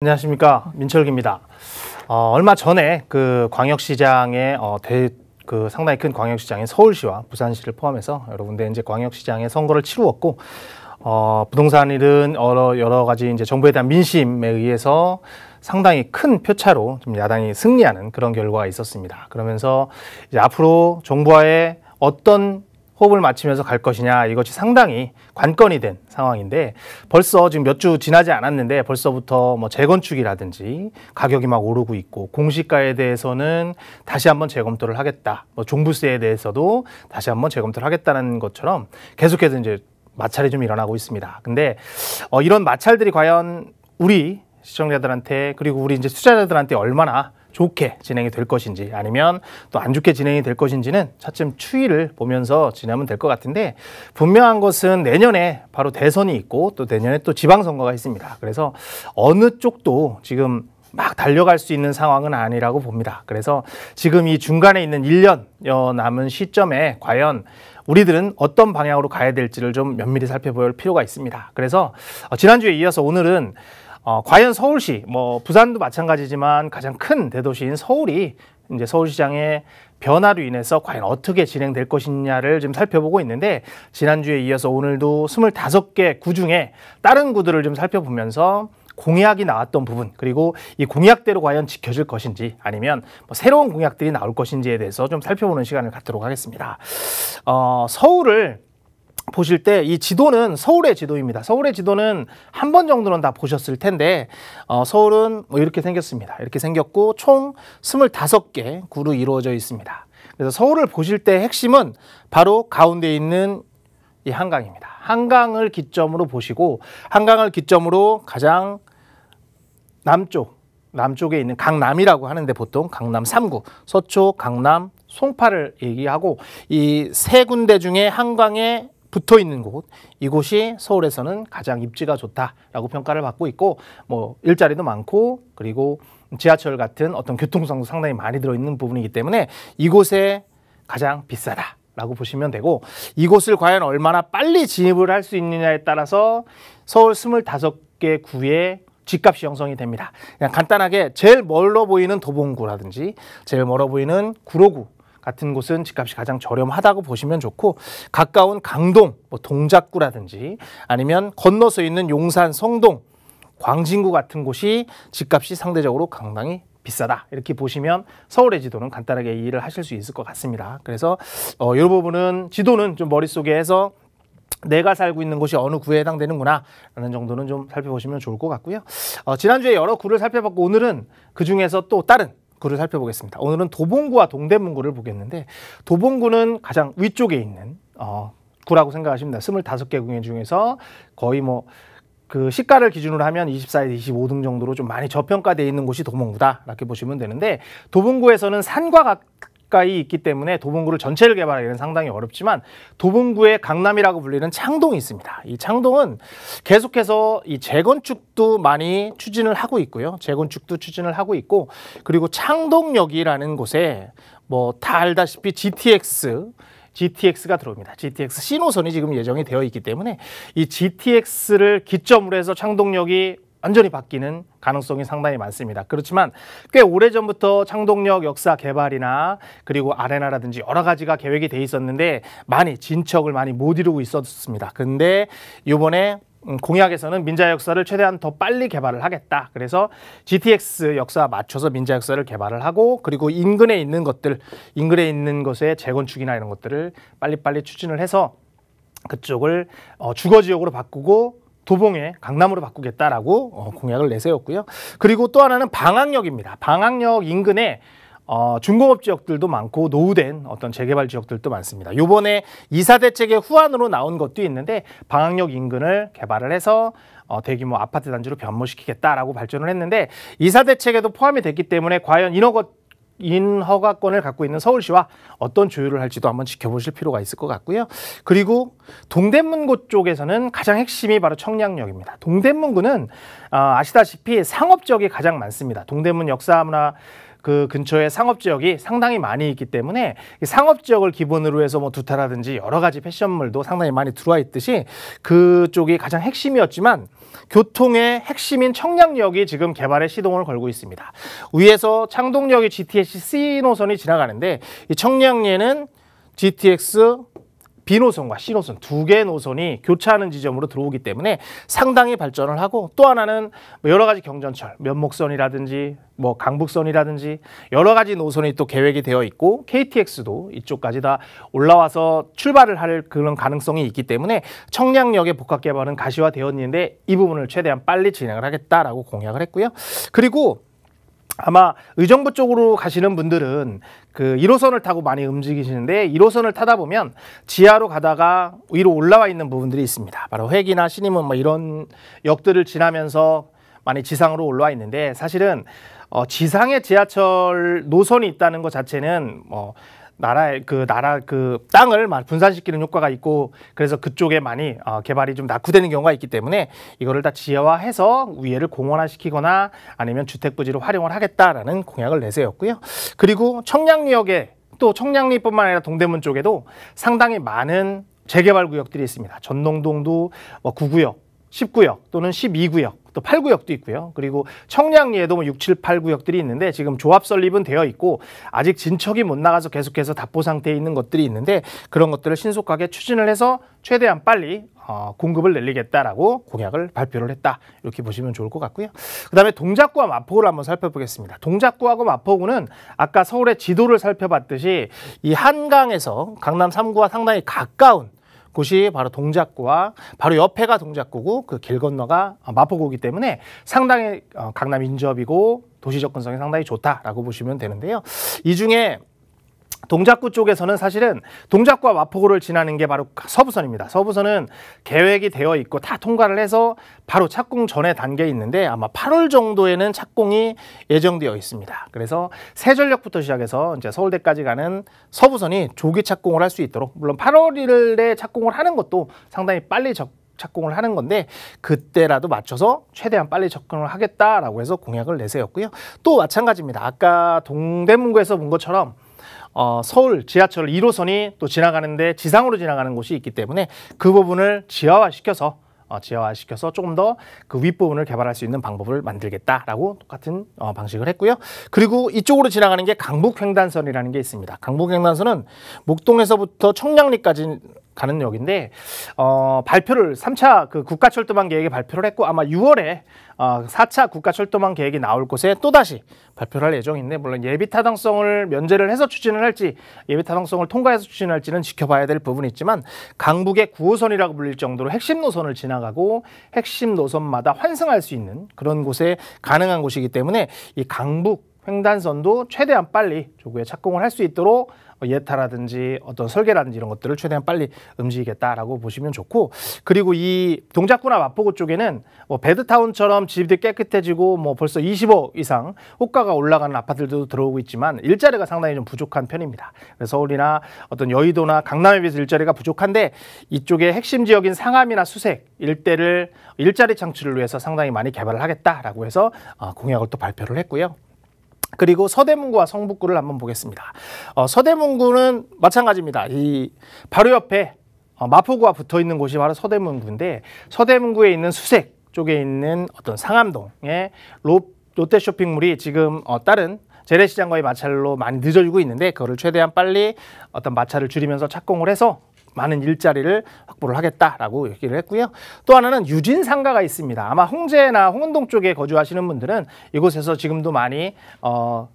안녕하십니까, 민철기입니다. 얼마 전에 그 광역시장의 상당히 큰 광역시장인 서울시와 부산시를 포함해서 여러분들 이제 광역시장의 선거를 치루었고, 부동산일은 여러 가지 이제 정부에 대한 민심에 의해서 상당히 큰 표차로 좀 야당이 승리하는 그런 결과가 있었습니다. 그러면서 이제 앞으로 정부와의 어떤 호흡을 맞추면서 갈 것이냐, 이것이 상당히 관건이 된 상황인데, 벌써 지금 몇 주 지나지 않았는데 벌써부터 뭐 재건축이라든지 가격이 막 오르고 있고, 공시가에 대해서는 다시 한번 재검토를 하겠다, 뭐 종부세에 대해서도 다시 한번 재검토를 하겠다는 것처럼 계속해서 이제 마찰이 좀 일어나고 있습니다. 근데 이런 마찰들이 과연 우리 시청자들한테, 그리고 우리 이제 투자자들한테 얼마나 좋게 진행이 될 것인지, 아니면 또 안 좋게 진행이 될 것인지는 차츰 추이를 보면서 지나면 될 것 같은데, 분명한 것은 내년에 바로 대선이 있고 또 내년에 또 지방선거가 있습니다. 그래서 어느 쪽도 지금 막 달려갈 수 있는 상황은 아니라고 봅니다. 그래서 지금 이 중간에 있는 1년여 남은 시점에 과연 우리들은 어떤 방향으로 가야 될지를 좀 면밀히 살펴볼 필요가 있습니다. 그래서 지난주에 이어서 오늘은 과연 서울시, 뭐 부산도 마찬가지지만 가장 큰 대도시인 서울이 이제 서울시장의 변화로 인해서 과연 어떻게 진행될 것이냐를 좀 살펴보고 있는데, 지난주에 이어서 오늘도 25개 구 중에 다른 구들을 좀 살펴보면서 공약이 나왔던 부분, 그리고 이 공약대로 과연 지켜질 것인지, 아니면 뭐 새로운 공약들이 나올 것인지에 대해서 좀 살펴보는 시간을 갖도록 하겠습니다. 서울을 보실 때 이 지도는 서울의 지도입니다. 서울의 지도는 한 번 정도는 다 보셨을 텐데, 서울은 뭐 이렇게 생겼습니다. 이렇게 생겼고 총 25개 구로 이루어져 있습니다. 그래서 서울을 보실 때 핵심은 바로 가운데 있는 이 한강입니다. 한강을 기점으로 보시고, 한강을 기점으로 가장 남쪽에 있는 강남이라고 하는데, 보통 강남 3구, 서초, 강남, 송파를 얘기하고, 이 세 군데 중에 한강에 붙어 있는 곳, 이곳이 서울에서는 가장 입지가 좋다라고 평가를 받고 있고, 뭐 일자리도 많고, 그리고 지하철 같은 어떤 교통성도 상당히 많이 들어있는 부분이기 때문에 이곳에 가장 비싸다라고 보시면 되고, 이곳을 과연 얼마나 빨리 진입을 할 수 있느냐에 따라서 서울 25개 구의 집값이 형성이 됩니다. 그냥 간단하게 제일 멀어 보이는 도봉구라든지 제일 멀어 보이는 구로구 같은 곳은 집값이 가장 저렴하다고 보시면 좋고, 가까운 강동, 뭐 동작구라든지 아니면 건너서 있는 용산, 성동, 광진구 같은 곳이 집값이 상대적으로 상당히 비싸다, 이렇게 보시면 서울의 지도는 간단하게 이해를 하실 수 있을 것 같습니다. 그래서 이 부분은 지도는 좀 머릿속에 해서 내가 살고 있는 곳이 어느 구에 해당되는구나 라는 정도는 좀 살펴보시면 좋을 것 같고요. 지난주에 여러 구를 살펴봤고, 오늘은 그 중에서 또 다른 구를 살펴보겠습니다. 오늘은 도봉구와 동대문구를 보겠는데, 도봉구는 가장 위쪽에 있는 구라고 생각하시면 됩니다. 25개 구 중에서 거의 뭐 그 시가를 기준으로 하면 24에서 25등 정도로 좀 많이 저평가되어 있는 곳이 도봉구다 이렇게 보시면 되는데, 도봉구에서는 산과 가까이 있기 때문에 도봉구를 전체를 개발하기는 상당히 어렵지만, 도봉구의 강남이라고 불리는 창동이 있습니다. 이 창동은 계속해서 이 재건축도 많이 추진을 하고 있고요. 재건축도 추진을 하고 있고, 그리고 창동역이라는 곳에 뭐 다 알다시피 GTX가 들어옵니다. GTX 신호선이 지금 예정이 되어 있기 때문에 이 GTX를 기점으로 해서 창동역이 완전히 바뀌는 가능성이 상당히 많습니다. 그렇지만 꽤 오래전부터 창동역 역사 개발이나 그리고 아레나라든지 여러 가지가 계획이 돼 있었는데 진척을 많이 못 이루고 있었습니다. 근데 이번에 공약에서는 민자 역사를 최대한 더 빨리 개발을 하겠다. 그래서 GTX 역사와 맞춰서 민자 역사를 개발을 하고, 그리고 인근에 있는 것의 재건축이나 이런 것들을 빨리빨리 추진을 해서 그쪽을 주거지역으로 바꾸고 도봉에 강남으로 바꾸겠다라고 공약을 내세웠고요. 그리고 또 하나는 방학역입니다. 방학역 인근에 중공업 지역들도 많고 노후된 어떤 재개발 지역들도 많습니다. 요번에 2사 대책의 후안으로 나온 것도 있는데, 방학역 인근을 개발을 해서 대규모 아파트 단지로 변모시키겠다라고 발전을 했는데, 2사 대책에도 포함이 됐기 때문에 과연 인허가권을 갖고 있는 서울시와 어떤 조율을 할지도 한번 지켜보실 필요가 있을 것 같고요. 그리고 동대문구 쪽에서는 가장 핵심이 바로 청량역입니다. 동대문구는 아시다시피 상업 지역이 가장 많습니다. 동대문 역사문화 그 근처에 상업지역이 상당히 많이 있기 때문에 상업지역을 기본으로 해서 뭐 두타라든지 여러 가지 패션물도 상당히 많이 들어와 있듯이 그쪽이 가장 핵심이었지만 교통의 핵심인 청량리역이 지금 개발에 시동을 걸고 있습니다. 위에서 창동역이 GTX C 노선이 지나가는데 이 청량리에는 GTX B 노선과 C 노선 두 개의 노선이 교차하는 지점으로 들어오기 때문에 상당히 발전을 하고, 또 하나는 여러 가지 경전철, 면목선이라든지 뭐 강북선이라든지 여러 가지 노선이 또 계획이 되어 있고 KTX도 이쪽까지 다 올라와서 출발을 할 그런 가능성이 있기 때문에 청량역의 복합 개발은 가시화되었는데 이 부분을 최대한 빨리 진행을 하겠다라고 공약을 했고요. 그리고 아마 의정부 쪽으로 가시는 분들은 그 1호선을 타고 많이 움직이시는데 1호선을 타다 보면 지하로 가다가 위로 올라와 있는 부분들이 있습니다. 바로 회기나 신임원 뭐 이런 역들을 지나면서 많이 지상으로 올라와 있는데, 사실은 지상에 지하철 노선이 있다는 것 자체는 나라 그 땅을 분산시키는 효과가 있고, 그래서 그쪽에 많이 개발이 좀 낙후되는 경우가 있기 때문에 이거를 다 지하화해서 위에를 공원화시키거나 아니면 주택부지로 활용을 하겠다라는 공약을 내세웠고요. 그리고 청량리역에 또 청량리뿐만 아니라 동대문 쪽에도 상당히 많은 재개발 구역들이 있습니다. 전농동도 9구역, 10구역 또는 12구역, 또 8구역도 있고요. 그리고 청량리에도 6, 7, 8구역들이 있는데 지금 조합 설립은 되어 있고 아직 진척이 못 나가서 계속해서 답보 상태에 있는 것들이 있는데, 그런 것들을 신속하게 추진을 해서 최대한 빨리 공급을 늘리겠다라고 공약을 발표를 했다. 이렇게 보시면 좋을 것 같고요. 그 다음에 동작구와 마포구를 한번 살펴보겠습니다. 동작구하고 마포구는 아까 서울의 지도를 살펴봤듯이 이 한강에서 강남 3구와 상당히 가까운 곳이 바로 동작구와 바로 옆에가 동작구고 그 길 건너가 마포구이기 때문에 상당히 강남 인접이고 도시 접근성이 상당히 좋다라고 보시면 되는데요. 이 중에 동작구 쪽에서는 사실은 동작구와 마포구를 지나는 게 바로 서부선입니다. 서부선은 계획이 되어 있고 다 통과를 해서 바로 착공 전에 단계에 있는데 아마 8월 정도에는 착공이 예정되어 있습니다. 그래서 세전력부터 시작해서 이제 서울대까지 가는 서부선이 조기 착공을 할 수 있도록, 물론 8월에 착공을 하는 것도 상당히 빨리 착공을 하는 건데 그때라도 맞춰서 최대한 빨리 접근을 하겠다라고 해서 공약을 내세웠고요. 또 마찬가지입니다. 아까 동대문구에서 본 것처럼 서울 지하철 1호선이 또 지나가는데 지상으로 지나가는 곳이 있기 때문에 그 부분을 지하화시켜서 조금 더 그 윗부분을 개발할 수 있는 방법을 만들겠다라고 똑같은 방식을 했고요. 그리고 이쪽으로 지나가는 게 강북횡단선이라는 게 있습니다. 강북횡단선은 목동에서부터 청량리까지 가는 역인데 발표를 3차 그 국가철도망 계획에 발표를 했고 아마 6월에 4차 국가철도망 계획이 나올 곳에 또다시 발표를 할 예정인데, 물론 예비타당성을 면제를 해서 추진을 할지 예비타당성을 통과해서 추진할지는 지켜봐야 될 부분이 있지만, 강북의 9호선이라고 불릴 정도로 핵심 노선을 지나가고 핵심 노선마다 환승할 수 있는 그런 곳에 가능한 곳이기 때문에 이 강북 횡단선도 최대한 빨리 조구에 착공을 할 수 있도록 예타라든지 어떤 설계라든지 이런 것들을 최대한 빨리 움직이겠다라고 보시면 좋고, 그리고 이 동작구나 마포구 쪽에는 베드타운처럼 집이 깨끗해지고 벌써 20억 이상 호가가 올라가는 아파트들도 들어오고 있지만 일자리가 상당히 좀 부족한 편입니다. 그래서 서울이나 어떤 여의도나 강남에 비해서 일자리가 부족한데 이쪽에 핵심 지역인 상암이나 수색 일대를 일자리 창출을 위해서 상당히 많이 개발을 하겠다라고 해서 공약을 또 발표를 했고요. 그리고 서대문구와 성북구를 한번 보겠습니다. 서대문구는 마찬가지입니다. 이 바로 옆에 마포구와 붙어 있는 곳이 바로 서대문구인데, 서대문구에 있는 수색 쪽에 있는 어떤 상암동의 롯데 쇼핑몰이 지금 다른 재래시장과의 마찰로 많이 늦어지고 있는데 그거를 최대한 빨리 어떤 마찰을 줄이면서 착공을 해서 많은 일자리를 확보를 하겠다라고 얘기를 했고요. 또 하나는 유진상가가 있습니다. 아마 홍제나 홍은동 쪽에 거주하시는 분들은 이곳에서 지금도 많이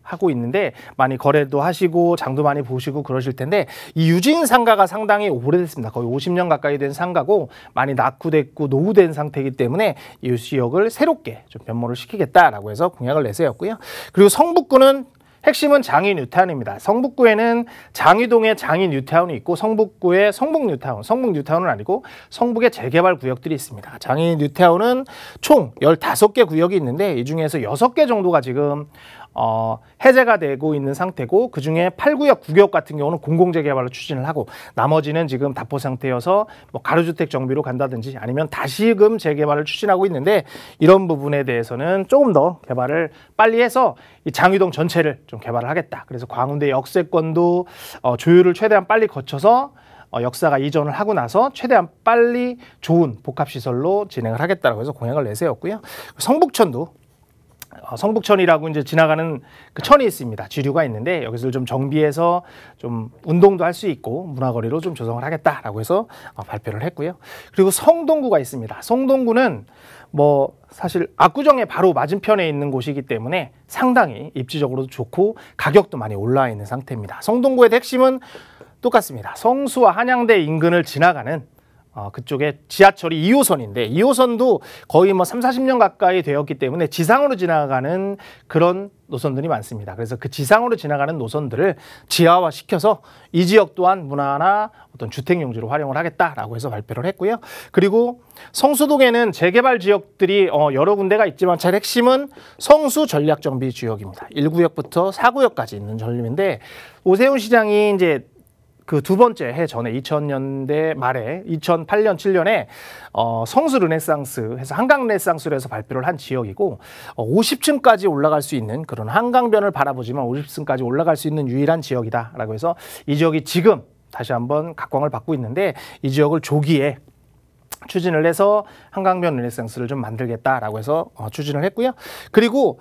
하고 있는데 많이 거래도 하시고 장도 많이 보시고 그러실 텐데, 이 유진상가가 상당히 오래됐습니다. 거의 50년 가까이 된 상가고 많이 낙후됐고 노후된 상태이기 때문에 이 지역을 새롭게 좀 변모를 시키겠다라고 해서 공약을 내세웠고요. 그리고 성북구는 핵심은 장인 뉴타운입니다. 성북구에는 장위동에 장인 뉴타운이 있고 성북구에 성북 뉴타운, 성북 뉴타운은 아니고 성북의 재개발 구역들이 있습니다. 장인 뉴타운은 총 15개 구역이 있는데 이 중에서 6개 정도가 지금 해제가 되고 있는 상태고 그중에 8구역, 9구역 같은 경우는 공공재개발로 추진을 하고 나머지는 지금 답보 상태여서 뭐 가로주택 정비로 간다든지 아니면 다시금 재개발을 추진하고 있는데 이런 부분에 대해서는 조금 더 개발을 빨리 해서 이 장위동 전체를 좀 개발을 하겠다. 그래서 광운대 역세권도 조율을 최대한 빨리 거쳐서 역사가 이전을 하고 나서 최대한 빨리 좋은 복합시설로 진행을 하겠다고 해서 공약을 내세웠고요. 성북천이라고 이제 지나가는 그 천이 있습니다. 지류가 있는데 여기서 좀 정비해서 좀 운동도 할 수 있고 문화거리로 좀 조성을 하겠다라고 해서 발표를 했고요. 그리고 성동구가 있습니다. 성동구는 뭐 사실 압구정에 바로 맞은편에 있는 곳이기 때문에 상당히 입지적으로도 좋고 가격도 많이 올라와 있는 상태입니다. 성동구의 핵심은 똑같습니다. 성수와 한양대 인근을 지나가는 그쪽에 지하철이 2호선인데 2호선도 거의 뭐 3, 40년 가까이 되었기 때문에 지상으로 지나가는 그런 노선들이 많습니다. 그래서 그 지상으로 지나가는 노선들을 지하화시켜서 이 지역 또한 문화나 어떤 주택 용지로 활용을 하겠다라고 해서 발표를 했고요. 그리고 성수동에는 재개발 지역들이 여러 군데가 있지만 제일 핵심은 성수 전략정비 지역입니다. 1구역부터 4구역까지 있는 전림인데 오세훈 시장이 이제 그 두 번째 해 전에 2000년대 말에 2008년 7년에 성수 르네상스 해서 한강 르네상스로 해서 발표를 한 지역이고 50층까지 올라갈 수 있는 그런 한강변을 바라보지만 50층까지 올라갈 수 있는 유일한 지역이다라고 해서 이 지역이 지금 다시 한번 각광을 받고 있는데 이 지역을 조기에 추진을 해서 한강변 르네상스를 좀 만들겠다라고 해서 추진을 했고요. 그리고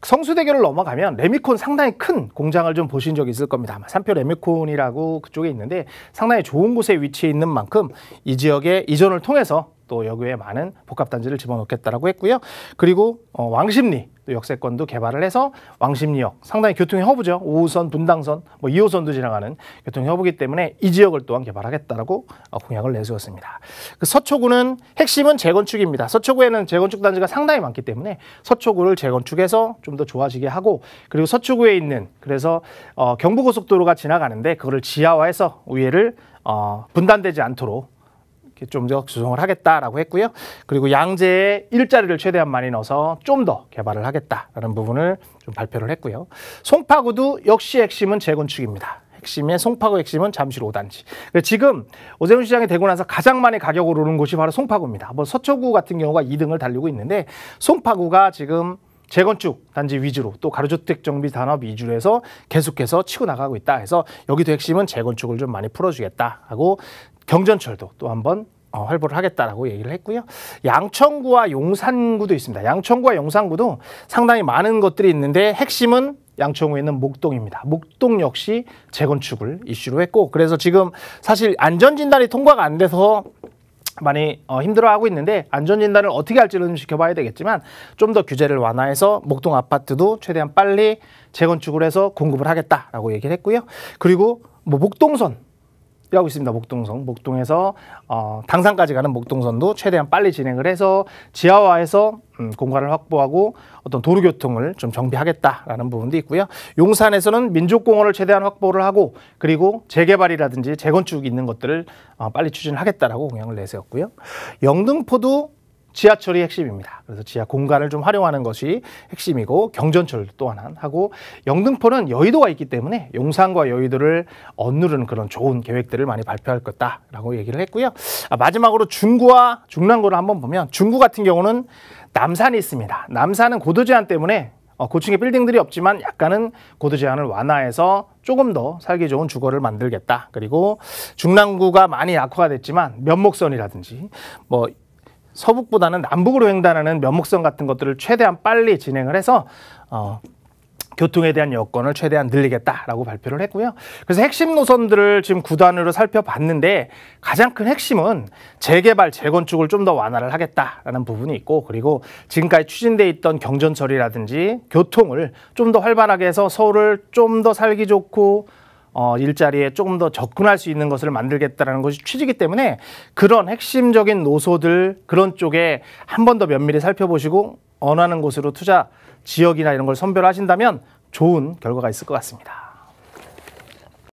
성수대교를 넘어가면 레미콘 상당히 큰 공장을 좀 보신 적이 있을 겁니다. 아마 산표 레미콘이라고 그쪽에 있는데 상당히 좋은 곳에 위치해 있는 만큼 이 지역의 이전을 통해서 또 여기에 많은 복합단지를 집어넣겠다라고 했고요. 그리고 왕십리 또 역세권도 개발을 해서 왕십리역 상당히 교통의 허브죠. 5호선, 분당선, 뭐 2호선도 지나가는 교통의 허브이기 때문에 이 지역을 또한 개발하겠다라고 공약을 내세웠습니다. 그 서초구는 핵심은 재건축입니다. 서초구에는 재건축 단지가 상당히 많기 때문에 서초구를 재건축해서 좀 더 좋아지게 하고 그리고 서초구에 있는 그래서 경부고속도로가 지나가는데 그거를 지하화해서 위에를 분단되지 않도록 좀 더 조성을 하겠다라고 했고요. 그리고 양재에 일자리를 최대한 많이 넣어서 좀 더 개발을 하겠다라는 부분을 좀 발표를 했고요. 송파구도 역시 핵심은 재건축입니다. 핵심의 송파구 핵심은 잠실 5단지. 지금 오세훈 시장이 되고 나서 가장 많이 가격을 오른 곳이 바로 송파구입니다. 뭐 서초구 같은 경우가 2등을 달리고 있는데 송파구가 지금 재건축 단지 위주로 또 가로주택 정비 단업 위주로 해서 계속해서 치고 나가고 있다 해서 여기도 핵심은 재건축을 좀 많이 풀어주겠다 하고 경전철도 또 한번 활보를 하겠다라고 얘기를 했고요. 양천구와 용산구도 있습니다. 양천구와 용산구도 상당히 많은 것들이 있는데 핵심은 양천구에 있는 목동입니다. 목동 역시 재건축을 이슈로 했고 그래서 지금 사실 안전진단이 통과가 안 돼서 많이 힘들어하고 있는데 안전진단을 어떻게 할지는 좀 지켜봐야 되겠지만 좀 더 규제를 완화해서 목동 아파트도 최대한 빨리 재건축을 해서 공급을 하겠다라고 얘기를 했고요. 그리고 뭐 목동선 라고 있습니다. 목동선. 목동에서 당산까지 가는 목동선도 최대한 빨리 진행을 해서 지하화해서 공간을 확보하고 어떤 도로교통을 좀 정비하겠다라는 부분도 있고요. 용산에서는 민족공원을 최대한 확보를 하고 그리고 재개발이라든지 재건축 있는 것들을 빨리 추진하겠다라고 공약을 내세웠고요. 영등포도 지하철이 핵심입니다. 그래서 지하 공간을 좀 활용하는 것이 핵심이고 경전철도 또한 하고 영등포는 여의도가 있기 때문에 용산과 여의도를 얻누르는 그런 좋은 계획들을 많이 발표할 거다라고 얘기를 했고요. 마지막으로 중구와 중랑구를 한번 보면 중구 같은 경우는 남산이 있습니다. 남산은 고도 제한 때문에 고층의 빌딩들이 없지만 약간은 고도 제한을 완화해서 조금 더 살기 좋은 주거를 만들겠다. 그리고 중랑구가 많이 악화가 됐지만 면목선이라든지 뭐 서북보다는 남북으로 횡단하는 면목선 같은 것들을 최대한 빨리 진행을 해서 교통에 대한 여건을 최대한 늘리겠다라고 발표를 했고요. 그래서 핵심 노선들을 지금 9단으로 살펴봤는데 가장 큰 핵심은 재개발, 재건축을 좀 더 완화를 하겠다라는 부분이 있고 그리고 지금까지 추진돼 있던 경전철이라든지 교통을 좀 더 활발하게 해서 서울을 좀 더 살기 좋고 일자리에 조금 더 접근할 수 있는 것을 만들겠다는 것이 취지이기 때문에 그런 핵심적인 노소들 그런 쪽에 한 번 더 면밀히 살펴보시고 원하는 곳으로 투자 지역이나 이런 걸 선별하신다면 좋은 결과가 있을 것 같습니다.